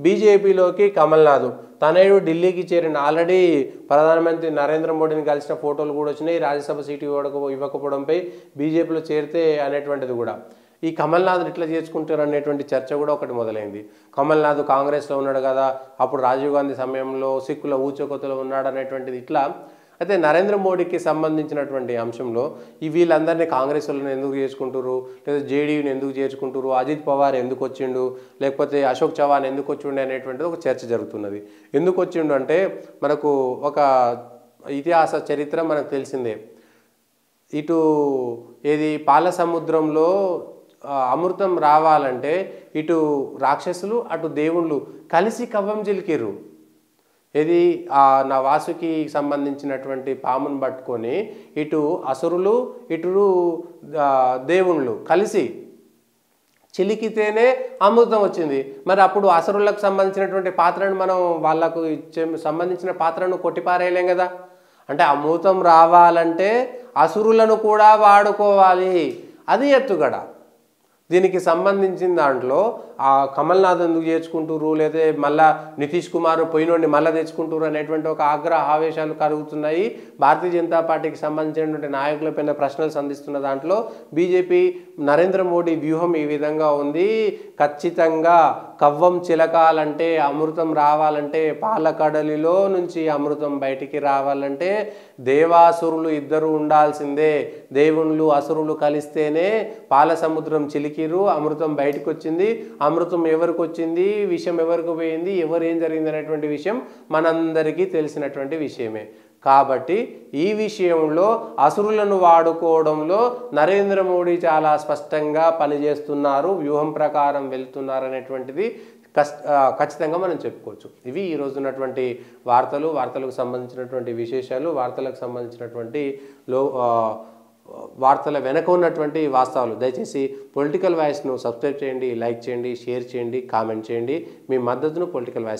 బీజేపీలోకి కమల్నాథ్ తనయుడు ఢిల్లీకి చేరిన ఆల్రెడీ ప్రధానమంత్రి నరేంద్ర మోడీని కలిసిన ఫోటోలు కూడా వచ్చినాయి. రాజ్యసభ సీటు ఇవ్వకపోవడంపై బీజేపీలో చేరితే అనేటువంటిది కూడా ఈ కమల్నాథ్ ఇట్లా చేర్చుకుంటారు అనేటువంటి చర్చ కూడా ఒకటి మొదలైంది. కమల్నాథ్ కాంగ్రెస్లో ఉన్నాడు కదా, అప్పుడు రాజీవ్ గాంధీ సమయంలో సిక్కుల ఊచకోతలో ఉన్నాడు అనేటువంటిది ఇట్లా. అయితే నరేంద్ర మోడీకి సంబంధించినటువంటి అంశంలో ఈ వీళ్ళందరినీ కాంగ్రెస్ వాళ్ళని ఎందుకు చేసుకుంటారు, లేదా జేడీయూని ఎందుకు చేర్చుకుంటారు, అజిత్ పవార్ ఎందుకు వచ్చిండు, లేకపోతే అశోక్ చవాన్ ఎందుకు వచ్చిండు అనేటువంటిది ఒక చర్చ జరుగుతున్నది. ఎందుకు వచ్చిండు అంటే మనకు ఒక ఇతిహాస చరిత్ర మనకు తెలిసిందే. ఇటు ఏది పాల సముద్రంలో అమృతం రావాలంటే ఇటు రాక్షసులు అటు దేవుళ్ళు కలిసి కవ్వం చిలికిర్రు. ఇది నా వాసుకి సంబంధించినటువంటి పామును పట్టుకొని ఇటు అసురులు ఇటు దేవుళ్ళు కలిసి చిలికితేనే అమృతం వచ్చింది. మరి అప్పుడు అసురులకు సంబంధించినటువంటి పాత్రను మనం వాళ్ళకు సంబంధించిన పాత్రను కొట్టిపారేయలేం కదా. అంటే అమృతం రావాలంటే అసురులను కూడా వాడుకోవాలి, అది ఎత్తుగడ. దీనికి సంబంధించిన దాంట్లో కమల్నాథ్ ఎందుకు చేర్చుకుంటారు, లేదా మళ్ళా నితీష్ కుమార్ పోయినోడిని మళ్ళీ తెచ్చుకుంటారు అనేటువంటి ఒక ఆగ్రహ ఆవేశాలు కలుగుతున్నాయి. భారతీయ జనతా పార్టీకి సంబంధించినటువంటి నాయకులపైన ప్రశ్నలు సంధిస్తున్న దాంట్లో బీజేపీ నరేంద్ర మోడీ వ్యూహం ఈ విధంగా ఉంది. ఖచ్చితంగా కవ్వం చిలకాలంటే, అమృతం రావాలంటే, పాలకడలిలో నుంచి అమృతం బయటికి రావాలంటే దేవాసురులు ఇద్దరు ఉండాల్సిందే. దేవుళ్ళు అసురులు కలిస్తేనే పాల సముద్రం చిలికిరు, అమృతం బయటకు వచ్చింది. అమృతం ఎవరికి వచ్చింది, విషయం ఎవరికి పోయింది, ఎవరు ఏం జరిగింది అనేటువంటి విషయం మనందరికీ తెలిసినటువంటి విషయమే. కాబట్టి ఈ విషయంలో అసురులను వాడుకోవడంలో నరేంద్ర మోడీ చాలా స్పష్టంగా పనిచేస్తున్నారు, వ్యూహం ప్రకారం వెళ్తున్నారు అనేటువంటిది ఖచ్చితంగా మనం చెప్పుకోవచ్చు. ఇవి ఈరోజు ఉన్నటువంటి వార్తలకు సంబంధించినటువంటి విశేషాలు, వార్తలకు సంబంధించినటువంటి వార్తల వెనక ఉన్నటువంటి వాస్తవాలు. దయచేసి పొలిటికల్ వాయిస్ను సబ్స్క్రైబ్ చేయండి, లైక్ చేయండి, షేర్ చేయండి, కామెంట్ చేయండి. మీ మద్దతును పొలిటికల్ వాయిస్